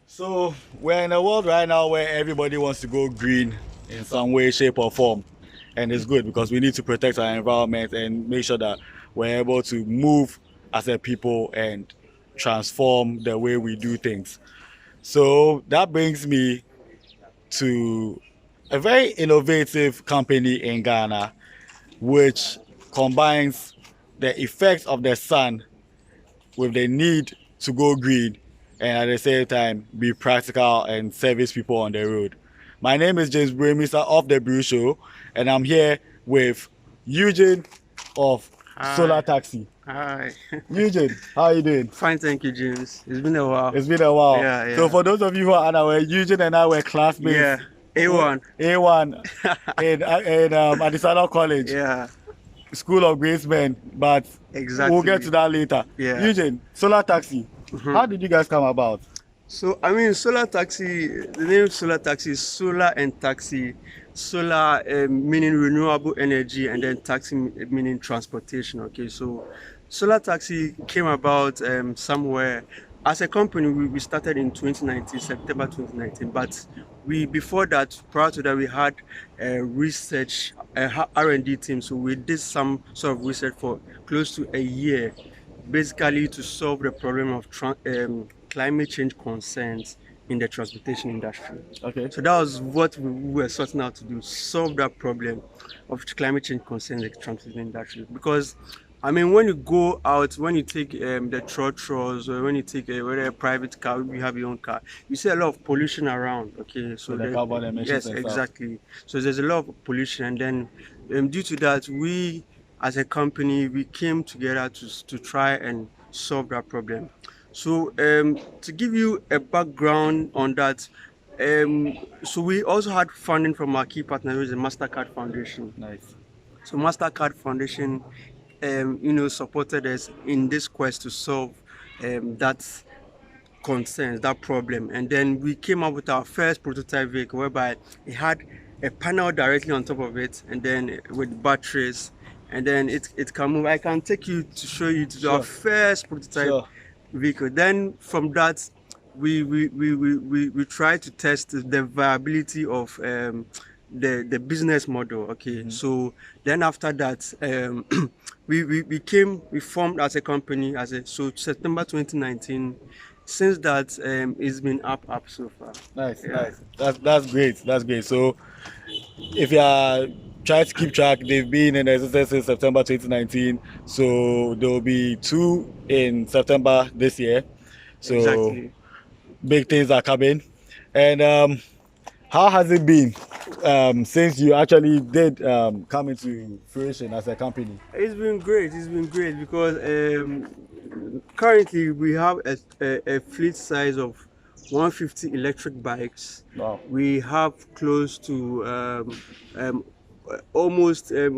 So we're in a world right now where everybody wants to go green in some way, shape, or form. And it's good because we need to protect our environment and make sure that we're able to move as a people and transform the way we do things. So that brings me to a very innovative company in Ghana, which combines the effects of the sun with the need to go green and at the same time be practical and service people on the road. My name is James Brew, Mr. of the Brew Show, and I'm here with Eugene of Hi. SolarTaxi. Hi. Eugene, how are you doing? Fine, thank you, James. It's been a while. It's been a while. Yeah, So yeah. for those of you who are unaware, Eugene and I were Yeah. classmates, A1. A1 in Adisana College, Yeah, School of Grace Men, but we'll get exactly. to that later. Yeah. Eugene, SolarTaxi, how did you guys come about? So, I mean, solar taxi, the name solar taxi is solar and taxi. Solar meaning renewable energy, and then taxi meaning transportation. Okay, so solar taxi came about somewhere. As a company, we started in 2019, September 2019. But we before that, prior to that, we had a research, a R&D team. So we did some sort of research for close to a year, basically to solve the problem of climate change concerns in the transportation industry. Okay. So that was what we were sorting out to do, solve that problem of climate change concerns in the transportation industry. Because, I mean, when you go out, when you take the trotros, or when you take whether a private car, you have your own car, you see a lot of pollution around. Okay, so So the carbon emissions yes, and stuff. exactly. So there's a lot of pollution, and then due to that, we as a company we came together to try and solve that problem. So to give you a background on that, so we also had funding from our key partner, which is the Mastercard Foundation. Nice. So Mastercard Foundation, supported us in this quest to solve that concerns, that problem. And then we came up with our first prototype vehicle, whereby it had a panel directly on top of it, and then with batteries, and then it can move. I can take you to show you to our Sure. first prototype Sure. vehicle. Then from that, we try to test the viability of the business model. Okay, so then after that, we formed as a company so September 2019. Since that, it's been up so far. Nice, Yeah. nice. That's great. That's great. So if you are trying to keep track, they've been in existence since September 2019. So there will be two in September this year. So Exactly. big things are coming. And how has it been since you actually did come into fruition as a company? It's been great. It's been great because currently we have a fleet size of 150 electric bikes. Wow. We have close to almost a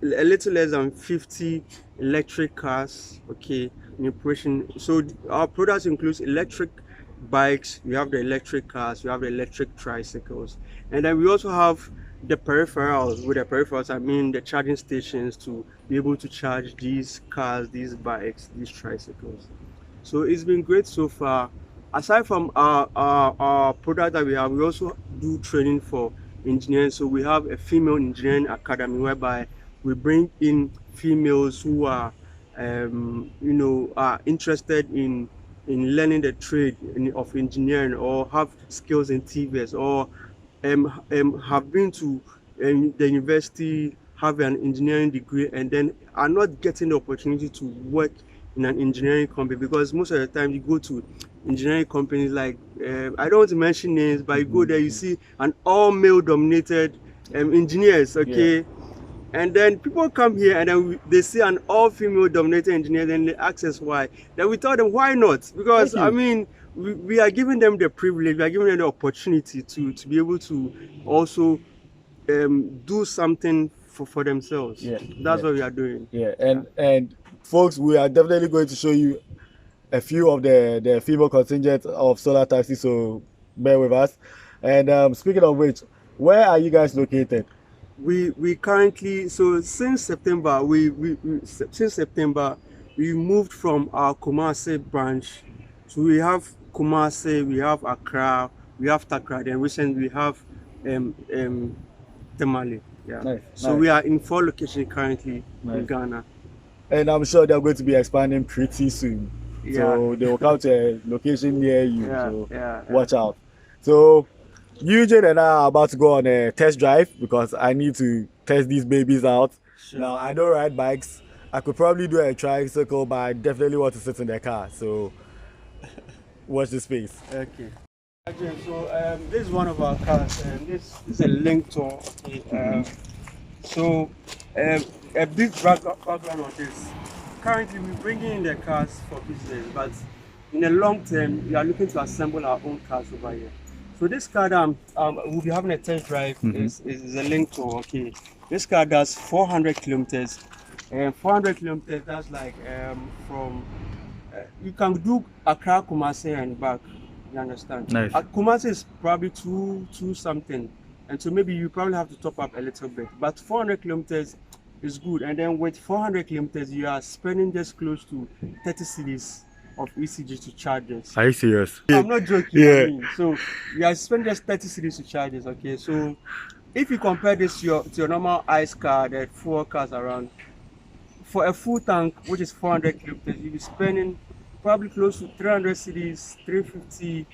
little less than 50 electric cars. Okay, in operation. So our products includes electric bikes, we have the electric cars, we have the electric tricycles, and then we also have the peripherals. With the peripherals, I mean the charging stations to be able to charge these cars, these bikes, these tricycles. So it's been great so far. Aside from our product that we have, we also do training for engineers. So we have a female engineering academy whereby we bring in females who are are interested in learning the trade of engineering, or have skills in TVS, or have been to the university, have an engineering degree, and then are not getting the opportunity to work in an engineering company. Because most of the time you go to engineering companies like I don't want to mention names, but you go there, you see an all male dominated engineers. Okay. Yeah. And then people come here and then they see an all-female dominated engineer, then they ask us why. Then we tell them why not? Because I mean, we are giving them the privilege, we are giving them the opportunity to be able to also do something for themselves. Yeah. That's Yeah. what we are doing. Yeah. And folks, we are definitely going to show you a few of the female contingent of SolarTaxi, so bear with us. And speaking of which, where are you guys located? We currently, so since September, since September we moved from our Kumasi branch. So we have Kumasi, we have Accra, we have Takra, then recently we have Tamale. Yeah. Nice, So nice. we are in 4 locations currently in Nice. Ghana. And I'm sure they're going to be expanding pretty soon. So they will come to a location near you. So watch out. So Eugene and I are about to go on a test drive because I need to test these babies out. Sure. Now I don't ride bikes. I could probably do a tricycle, but I definitely want to sit in the car. So watch the space. Okay. So this is one of our cars, and this is a link tour. Okay. So a big background on this. Currently, we're bringing in the cars for business, but in the long term, we are looking to assemble our own cars over here. So this car that we'll be having a test drive is a link tour. Okay. This car does 400 kilometers, and 400 kilometers. That's like from you can do Accra, Kumasi, and back. You understand? Nice. Kumasi is probably two something, and so maybe you probably have to top up a little bit. But 400 kilometers is good, and then with 400 kilometers, you are spending just close to 30 cedis of ECG to charge this. Are you serious? I'm not joking. Yeah. I mean, so you are spending just 30 cedis to charge this. Okay, so if you compare this to your normal ICE car, the fuel cars around, for a full tank, which is 400 kilometers, you'll be spending probably close to 300 cedis, 350,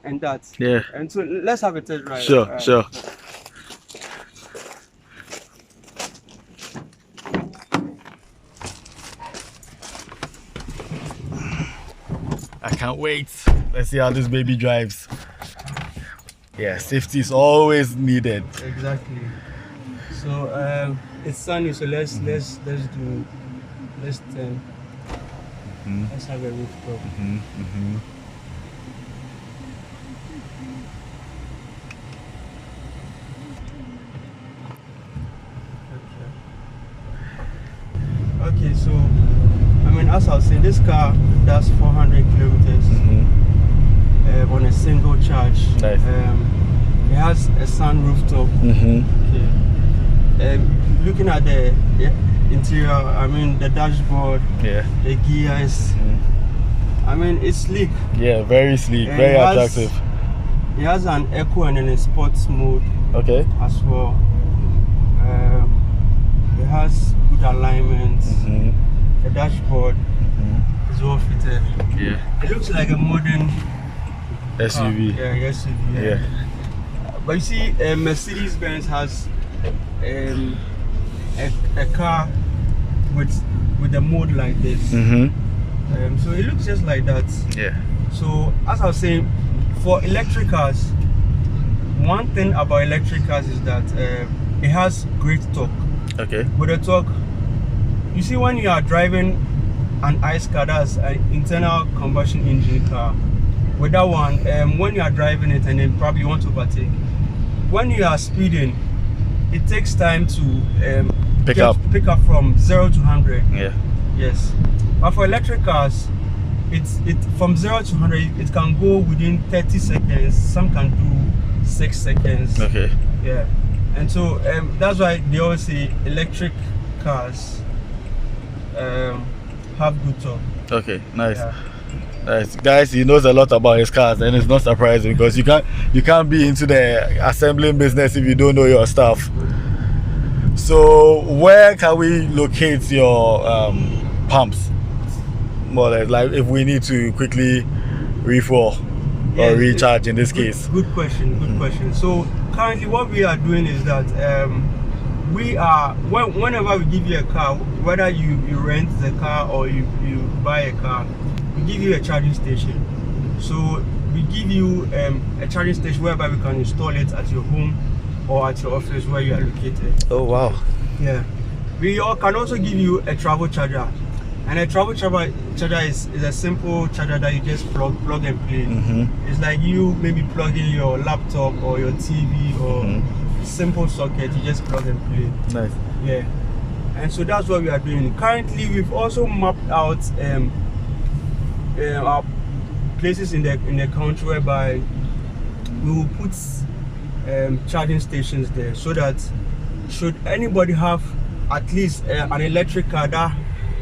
and that. Yeah. And so let's have a test drive. Sure, sure. I can't wait. Let's see how this baby drives. Yeah, safety is always needed. Exactly. So it's sunny, so let's turn. Let's have a rooftop. Okay, so I mean, as I was saying, this car does 400 kilometers on a single charge. Nice. It has a sun rooftop. Okay. Looking at the interior, I mean, the dashboard, the gears. I mean, it's sleek. Yeah, very sleek, And very attractive. It has an eco and then a sports mode. Okay. As well. It has good alignment. The dashboard is well fitted. Yeah. It looks like a modern SUV. car. Yeah, SUV. Yeah. But you see, Mercedes-Benz has a car with a mode like this. So it looks just like that. Yeah. So as I was saying, for electric cars, one thing about electric cars is that it has great torque. Okay. With the torque, you see, when you are driving an ICE car, that's an internal combustion engine car. With that one, when you are driving it and then probably you want to overtake, when you are speeding, it takes time to pick up from 0 to 100. Yeah. Yes. But for electric cars, it from 0 to 100, it can go within 30 seconds. Some can do 6 seconds. Okay. Yeah. And so that's why they always say electric cars have good torque. Okay, nice. Yeah. Nice. Guys, he knows a lot about his cars, and it's not surprising because you can't be into the assembling business if you don't know your stuff. So where can we locate your pumps? More or less, like if we need to quickly refuel or recharge in this case. Good question. Good question. So currently, what we are doing is that whenever we give you a car, whether you rent the car or you buy a car, we give you a charging station. So we give you a charging station whereby we can install it at your home or at your office where you are located. Oh wow. Yeah. We can also give you a travel charger. And a travel charger is a simple charger that you just plug and play. It's like you maybe plug in your laptop or your TV or simple socket, you just plug and play. Nice. Yeah. And so that's what we are doing. Currently, we've also mapped out our places in the country whereby we will put charging stations there, so that should anybody have at least an electric car that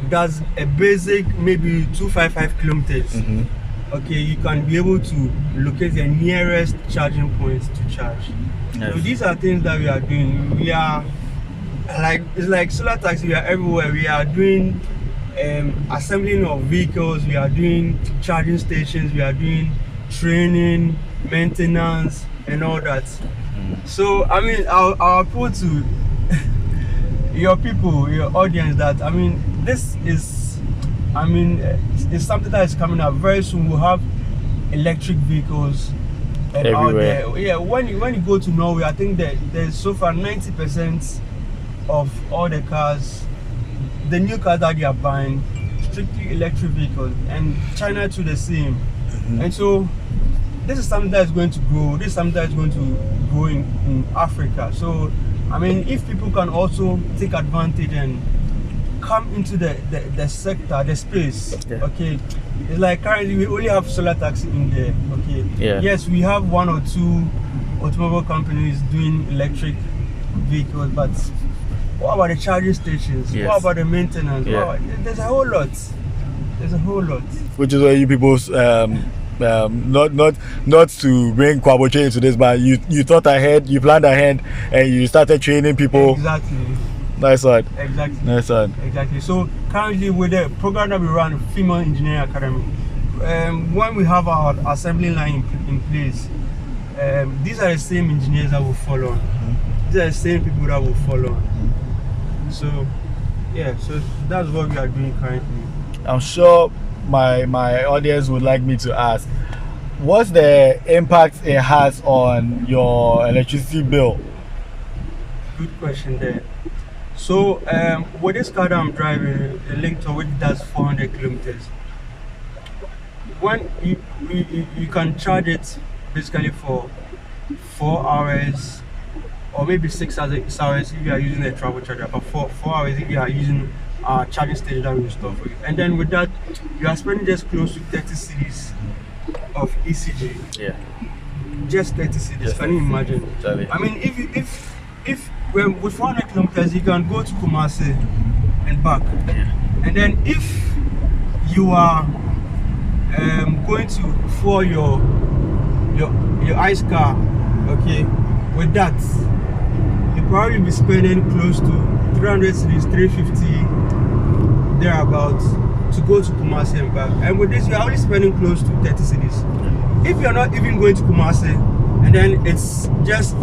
does a basic maybe 255 kilometers, okay, you can be able to locate the nearest charging points to charge. Yes. So these are things that we are doing. We are like, it's like SolarTaxi, we are everywhere. We are doing assembling of vehicles, we are doing charging stations, we are doing training, maintenance, and all that. So I mean, I'll put to your people, your audience, that I mean, this is, I mean, it's something that is coming up very soon. We'll have electric vehicles out Everywhere. there. Yeah, when you go to Norway, I think that there's so far 90% of all the cars, the new cars that they are buying, strictly electric vehicles, and China too the same. And so this is something that is going to grow. This is something that is going to grow in Africa. So I mean, if people can also take advantage and come into the sector, the space, Yeah. okay. It's like currently we only have SolarTaxi in there, okay. Yeah. Yes, we have 1 or 2 automobile companies doing electric vehicles, but what about the charging stations? Yes. What about the maintenance? Yeah. There's a whole lot. There's a whole lot. Which is where you people not to bring Kwaboche into this, but you thought ahead, you planned ahead, and you started training people. Exactly. Nice one. Exactly. Nice one. Exactly. So currently with the program that we run, Female Engineering Academy, when we have our assembly line in place, these are the same engineers that will follow on. These are the same people that will follow on. So yeah, so that's what we are doing currently. I'm sure my audience would like me to ask, what's the impact it has on your electricity bill? Good question there. So with this car that I'm driving, a link to which does 400 kilometers. When you can charge it basically for 4 hours or maybe 6 hours if you are using a travel charger, but 4 hours if you are using our charging station that we install for you. And then with that, you are spending just close to 30 cedis of ECG. Yeah. Just 30 cedis. Just Can you 30 imagine? Charlie. I mean, if with 400 kilometers, you can go to Kumasi and back. Yeah. And then if you are going to for your ice car, okay, with that, you probably be spending close to 300 cedis, 350 thereabouts to go to Kumasi and back. And with this, you're only spending close to 30 cedis. If you're not even going to Kumasi, and then it's just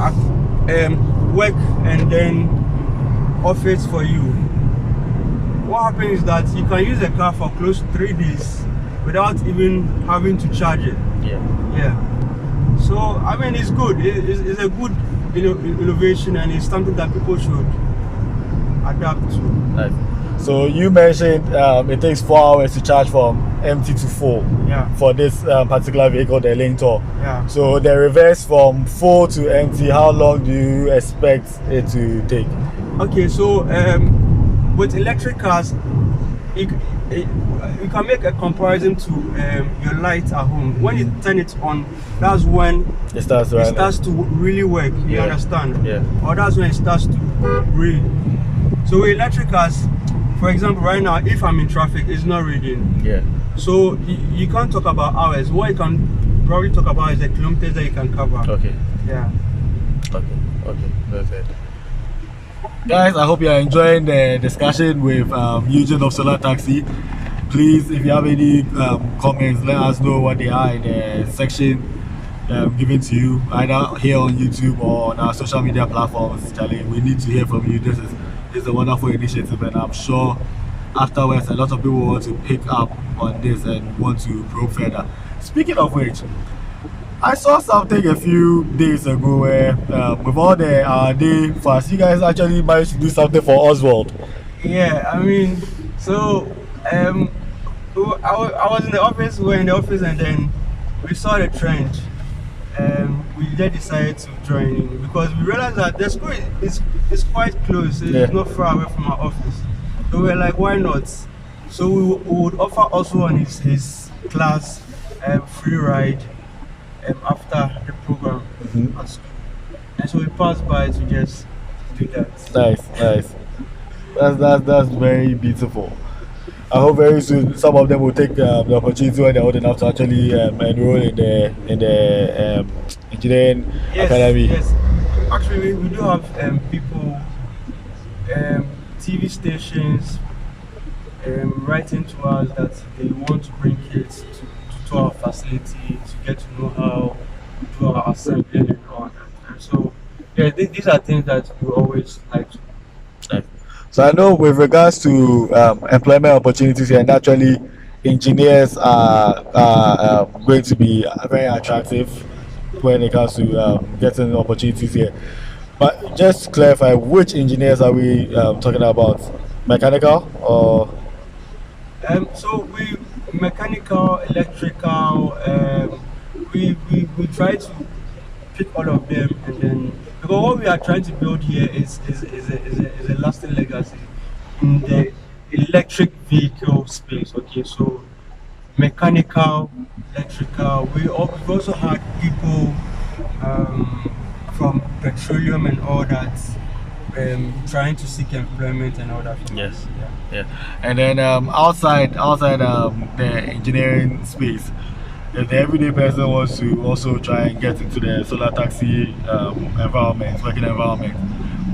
work and then office for you, what happens is that you can use a car for close to 3 days without even having to charge it. Yeah. Yeah. So I mean, it's good. It's a good innovation, and it's something that people should adapt to. Nice. So you mentioned it takes 4 hours to charge from empty to full. Yeah. For this particular vehicle, the Lintor. Yeah. So the reverse from full to empty, how long do you expect it to take? Okay, so with electric cars, you can make a comparison to your light at home. When you turn it on, that's when It starts it running. starts to really work. You Yeah. understand? Yeah. Or that's when it starts to read. So with electric cars, for example, right now, if I'm in traffic, it's not reading. Yeah. So you can't talk about hours. What you can probably talk about is the kilometers that you can cover. Okay. Yeah. Okay. Perfect. Guys, I hope you are enjoying the discussion with Eugene of SolarTaxi. Please, if you have any comments, let us know what they are in the section given to you, either here on YouTube or on our social media platforms. Charlie, we need to hear from you. This is a wonderful initiative, and I'm sure afterwards a lot of people want to pick up on this and want to probe further. Speaking of which, I saw something a few days ago where with all the day fast, you guys actually managed to do something for Oswald. Yeah, I mean, so I was in the office, we were in the office, and then we saw the trend. We then decided to join in because we realized that the school is quite close. It's not far away from our office. So we were like, why not? So we would offer also on his class free ride after the program at school. And so we passed by to just do that. Nice. That's very beautiful. I hope very soon some of them will take the opportunity when they're old enough to actually enroll in the engineering academy. Yes. Actually, we do have people, TV stations, writing to us that they want to bring kids to our facility to get to know how we do our assembling and all that. And so, yeah, these are things that we always like to. So I know with regards to employment opportunities here, naturally, engineers are going to be very attractive when it comes to getting opportunities here. But just to clarify, which engineers are we talking about? Mechanical or? So we mechanical, electrical, we try to pick all of them, and then because what we are trying to build here is a lasting legacy in the electric vehicle space. Okay, so mechanical, electrical. We've also had people from petroleum and all that trying to seek employment and all that. Yes. Yeah. And then outside the engineering space, if the everyday person wants to also try and get into the solar taxi working environment,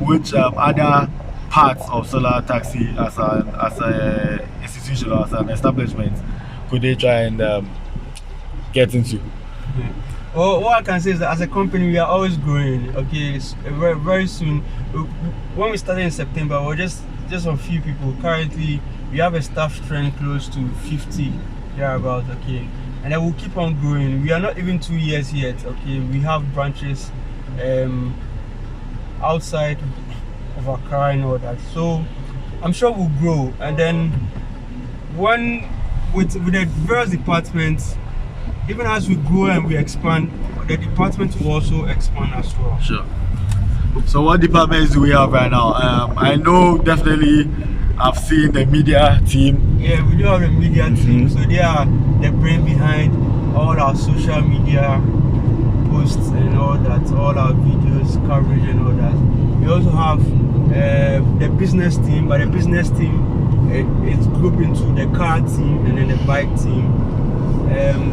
which other parts of solar taxi as an institution or as an establishment could they try and get into? Well, what I can say is that as a company, we are always growing. Okay, very, very soon. When we started in September, we're just a few people. Currently, we have a staff strength close to 50 thereabouts. Okay, and then we'll keep on growing. We are not even 2 years yet. Okay, we have branches outside of Accra and all that. So I'm sure we'll grow. And then when with the various departments, even as we grow and we expand, the department will also expand as well. Sure. So what departments do we have right now? I know definitely I've seen the media team. Yeah, we do have a media team. So they are the brain behind all our social media posts and all that, all our videos, coverage and all that. We also have the business team, but the business team is grouped into the car team and then the bike team.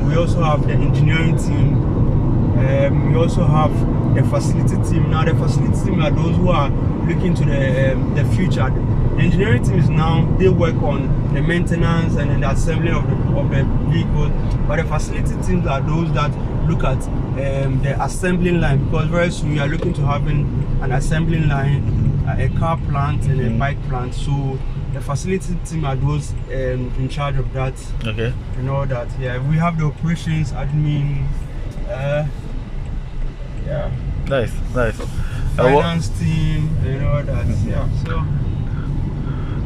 We also have the engineering team. We also have the facility team. Now the facility team are those who are looking to the future. The engineering team is now, they work on the maintenance and then the assembly of the vehicles. But the facility teams are those that look at the assembling line, because very soon we are looking to having an assembling line, a car plant and a bike plant. So the facility team are those in charge of that. Okay. And all that. Yeah, we have the operations admin. Yeah. Nice. Finance team and all that. Yeah. So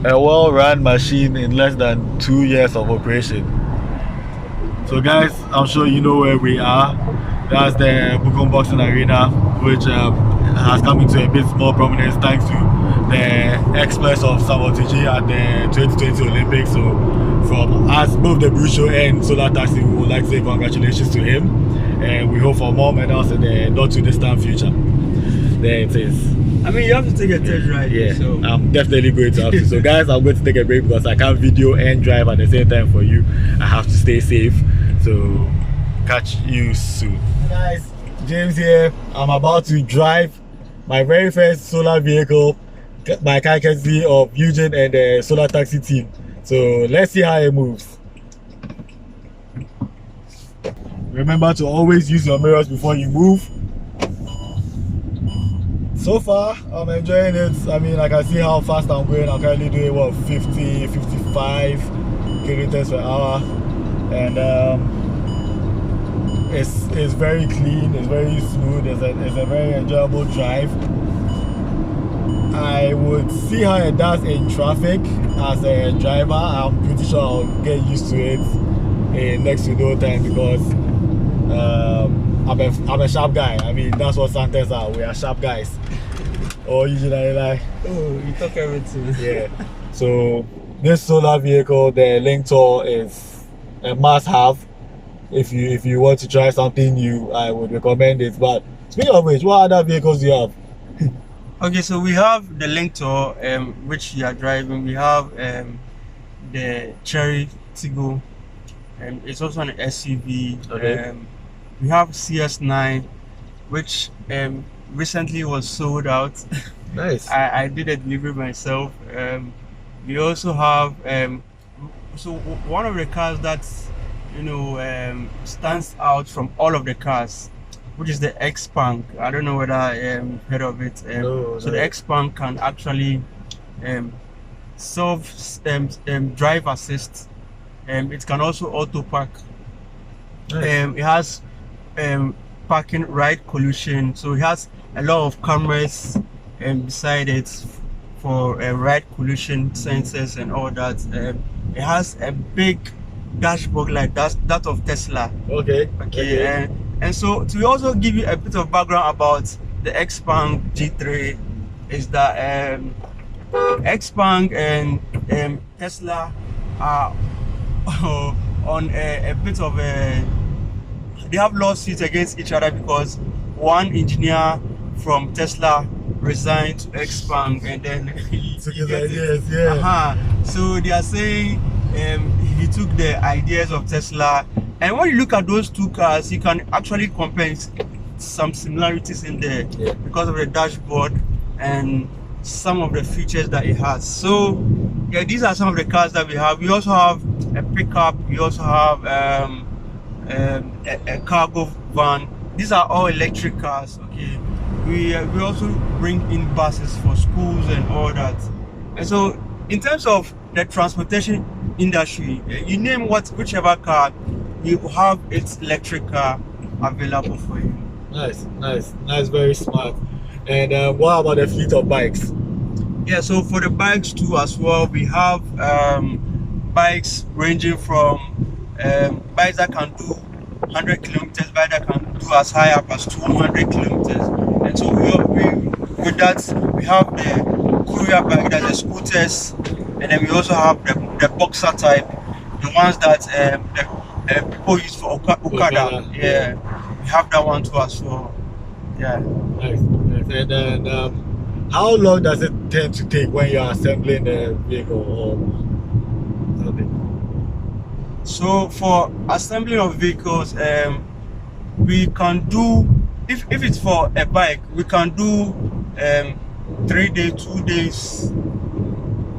a well-run machine in less than 2 years of operation. So guys, I'm sure you know where we are. That's the Bukom Boxing Arena, which has come into a bit more prominence thanks to the exploits of SolarTaxi at the 2020 Olympics. So from us, both the Brew Show and SolarTaxi, we would like to say congratulations to him, and we hope for more medals in the not too distant future. There it is. I mean, you have to take a test ride. Yeah, so I'm definitely going to have to. So guys, I'm going to take a break because I can't video and drive at the same time for you. I have to stay safe. So catch you soon. Guys, James here. I'm about to drive my very first solar vehicle by courtesy of Eugene and the SolarTaxi team. So let's see how it moves. Remember to always use your mirrors before you move. So far, I'm enjoying it. I mean, I can see how fast I'm going. I'm currently doing what, 50, 55 kilometers per hour, and it's very clean. It's very smooth. It's a very enjoyable drive. I would see how it does in traffic as a driver. I'm pretty sure I'll get used to it in next to no time because I'm a sharp guy. I mean, that's what Santas are. We are sharp guys. Or usually like, oh, you talk everything. yeah. So this solar vehicle, the Link Tour, is a must-have. If you want to try something new, I would recommend it. But speaking of which, what other vehicles do you have? Okay, so we have the Link Tour, which you are driving. We have the Cherry Tiggo. It's also an SUV. Okay. We have CS9, which recently was sold out. Nice. I did a delivery myself. We also have one of the cars that stands out from all of the cars, which is the X-Punk. I don't know whether heard of it. No, So no. the X-Punk can actually solve drive assist. It can also auto park. Nice. It has parking right collision, so it has a lot of cameras beside it for right collision sensors and all that. It has a big dashboard like that of Tesla. Okay. Okay, and so to also give you a bit of background about the Xpeng G3 is that Xpeng and Tesla are on a bit of a, they have lawsuits against each other because one engineer from Tesla resigned to Xpeng and then he Took his gets it. ideas, yeah. So they are saying he took the ideas of Tesla, and when you look at those two cars, you can actually compare some similarities in there because of the dashboard and some of the features that it has. So yeah, these are some of the cars that we have. We also have a pickup. We also have a cargo van. These are all electric cars. Okay, we also bring in buses for schools and all that. And so in terms of the transportation industry, you name whichever car, you have its electric car available for you. Nice, very smart. And what about the fleet of bikes? Yeah, so for the bikes too as well, we have bikes ranging from bikes that can do 100 kilometers, bikes that can do as high up as 200 kilometers. And so with that, we have the courier bike, that's the scooters, and then we also have the boxer type, the ones that the people use for Okada. Yeah, we have that one too as well. Yeah. Nice. And then how long does it tend to take when you're assembling the vehicle or something? So for assembling of vehicles, we can do, if it's for a bike, we can do 3 days, 2 days,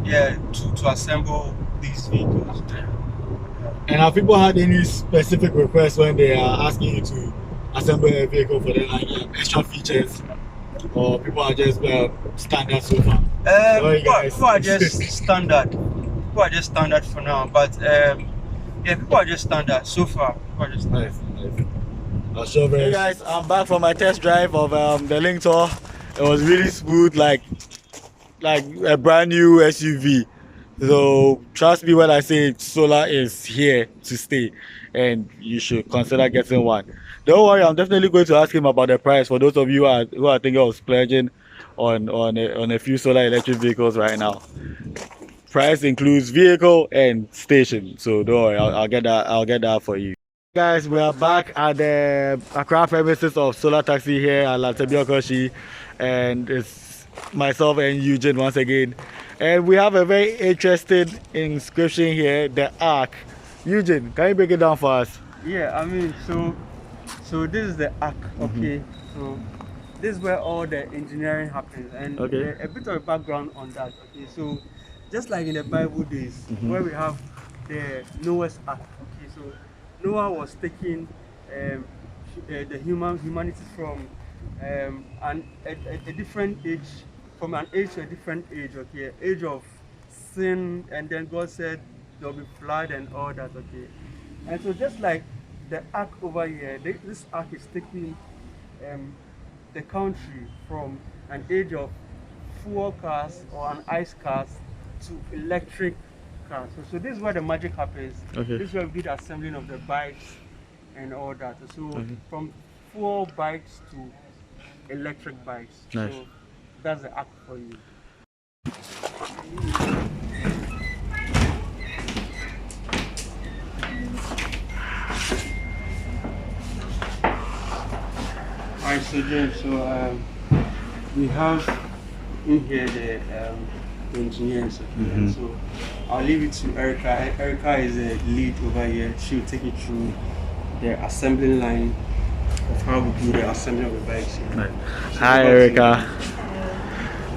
yeah, to assemble these vehicles. And have people had any specific requests when they are asking you to assemble a vehicle for them, like extra features, or people are just standard so far? People are just standard. People are just standard for now, but yeah, people are just standard so far. People are just standard. Nice. Hey guys, I'm back from my test drive of the Link Tour. It was really smooth, like a brand new SUV. So trust me when I say solar is here to stay, and you should consider getting one. Don't worry, I'm definitely going to ask him about the price for those of you who are thinking of splurging on a few solar electric vehicles right now. Price includes vehicle and station, so don't worry, I'll get that for you. Guys, we are back at the Accra premises of SolarTaxi here at Latebiokoshi, and it's myself and Eugene once again. And we have a very interesting inscription here, the Ark. Eugene, can you break it down for us? Yeah, I mean, so this is the Ark, okay? So this is where all the engineering happens, and a bit of a background on that, okay? So just like in the Bible days, where we have the Noah's Ark, okay? So Noah was taking the humanity from a different age, from an age to a different age, okay? Age of sin, and then God said there'll be flood and all that, okay? And so just like the ark over here, this ark is taking the country from an age of fuel cars or an ice cars to electric cars. So this is where the magic happens. This is where we did assembling of the bikes and all that. So from fuel bikes to electric bikes. Nice. So that's the ark for you. Alright, so James, so we have in here the engineers, okay? So I'll leave it to Erica. Erica is a lead over here. She'll take you through the assembly line of how we do the assembly of the bikes. Right. Hi, Erica.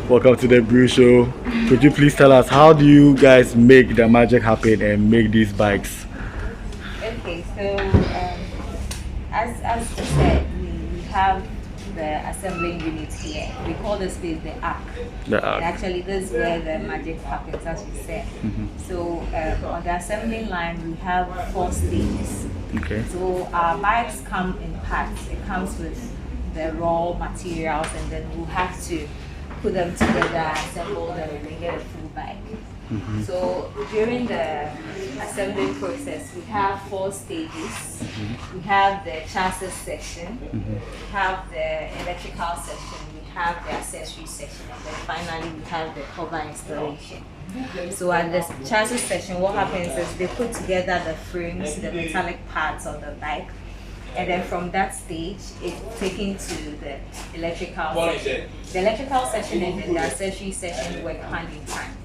Welcome to the Brew Show. Could you please tell us, how do you guys make the magic happen and make these bikes? Okay, so as you said, we have the assembling unit here. We call this place the arc. The arc. And actually, this is where the magic happens, as you said. So on the assembling line, we have 4 stages. Okay. So our bikes come in parts. It comes with the raw materials, and then we'll have to put them together, assemble them, and then get a full bike. So during the assembly process, we have 4 stages. We have the chassis section, we have the electrical section, we have the accessory section, and then finally we have the cover installation. So at the chassis section, what happens is they put together the frames, the metallic parts of the bike, and then from that stage, it's taken to the electrical section. The electrical section and then the accessory section work hand in hand.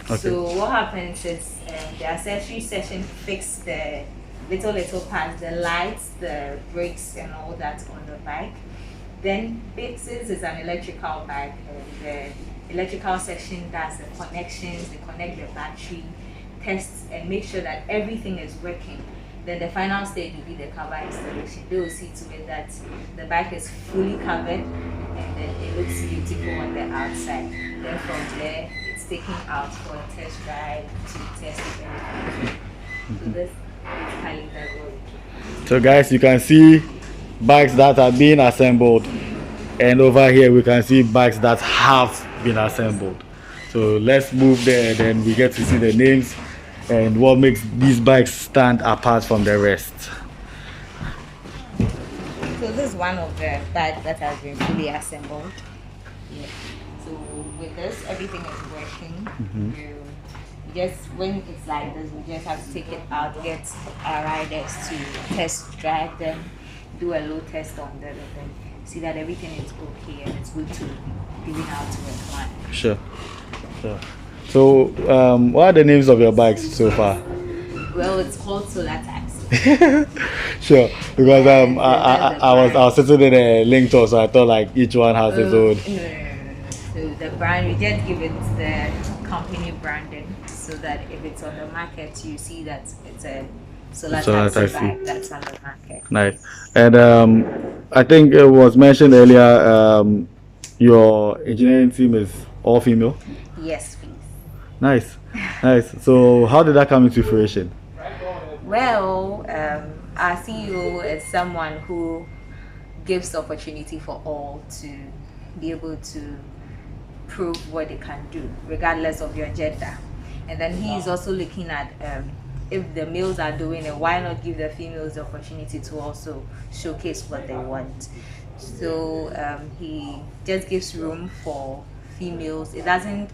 Okay. So what happens is the accessory section fix the little parts, the lights, the brakes, and all that on the bike. Then Bixes is an electrical bike, and the electrical section does the connections, they connect the battery, tests and make sure that everything is working. Then the final stage will be the cover installation. They will see to it that the bike is fully covered and then it looks beautiful on the outside. Then from there, it's taken out for a test drive to test it very. So this is basically the goal. So guys, you can see bikes that are being assembled, and over here we can see bikes that have been assembled. So let's move there, then we get to see the names and what makes these bikes stand apart from the rest. So this is one of the bikes that has been fully assembled. Yeah. So with this, everything is working. You just, when it's like this, we just have to take it out, get our riders to test drive them, do a load test on them, and then see that everything is okay and it's good to be given out to a client. Sure. So what are the names of your bikes so far? Well, it's called SolarTaxi. Sure, because I was sitting in a link to, so I thought like each one has its own. No. So the brand, we just give it the company branding, so that if it's on the market, you see that it's a SolarTaxi bike that's on the market. Nice. And I think it was mentioned earlier, your engineering team is all female. Yes, please. Nice. So how did that come into fruition? Well, our CEO is someone who gives the opportunity for all to be able to prove what they can do, regardless of your gender. And then he is also looking at if the males are doing it, why not give the females the opportunity to also showcase what they want. So he just gives room for females. It doesn't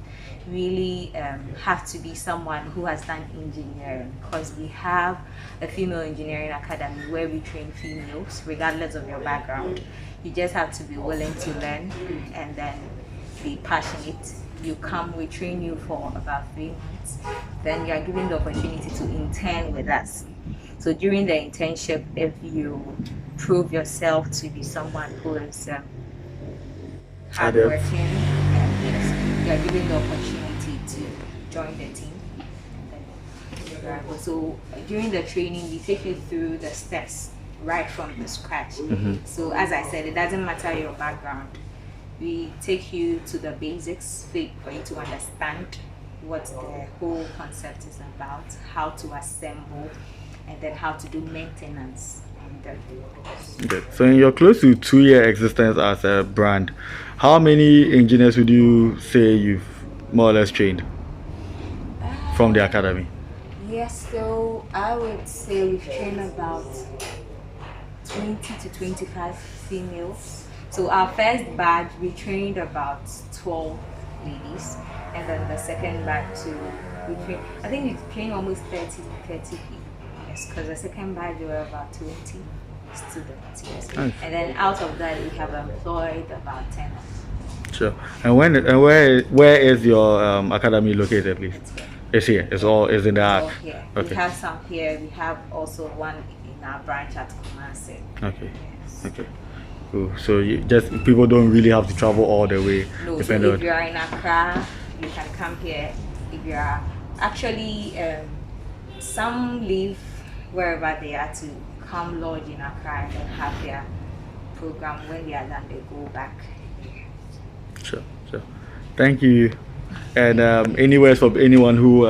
really have to be someone who has done engineering, because we have a female engineering academy where we train females regardless of your background. You just have to be willing to learn and then be passionate. You come, we train you for about 3 months, then you are given the opportunity to intern with us. So during the internship, if you prove yourself to be someone who is hardworking, you are given the opportunity to join the team. So during the training, we take you through the steps right from the scratch. So as I said, it doesn't matter your background. We take you to the basics for you to understand what the whole concept is about, how to assemble, and then how to do maintenance. Okay. So in your close to 2-year existence as a brand, how many engineers would you say you've more or less trained from the academy? Yes, so I would say we've trained about 20 to 25 females. So our first batch, we trained about 12 ladies, and then the second batch too, I think we trained almost 30 people. Yes, because the second batch there were about 20 students. Yes. Nice. And then out of that we have employed about 10 of them. Sure. And where is your academy located, please? It's here. It's all is in the Oh, ark. yeah. Okay. We have some here. We have also one in our branch at Kumasi. Okay. Yes. Okay. Cool. So you just people don't really have to travel all the way. No, so depending if on- you are in Accra, you can come here. If you are actually, some leave wherever they are to come lodge in Accra and then have their program. When they are done, they go back. Sure. Sure. Thank you. And any words for anyone who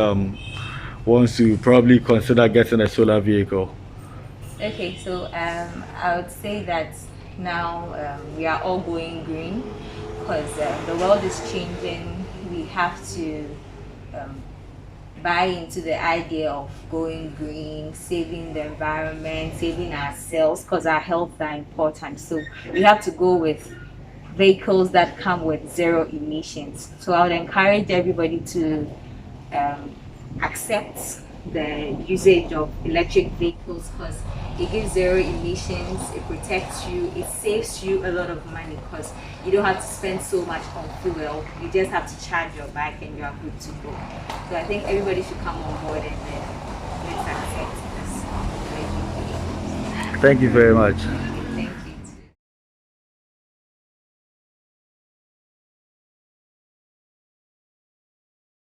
wants to probably consider getting a solar vehicle? Okay, so I would say that now we are all going green because the world is changing. We have to buy into the idea of going green, saving the environment, saving ourselves because our health are important. So we have to go with vehicles that come with zero emissions. So I would encourage everybody to accept the usage of electric vehicles because it gives zero emissions, it protects you, it saves you a lot of money because you don't have to spend so much on fuel. You just have to charge your bike and you are good to go. So I think everybody should come on board and then let's accept this. Thank you very much.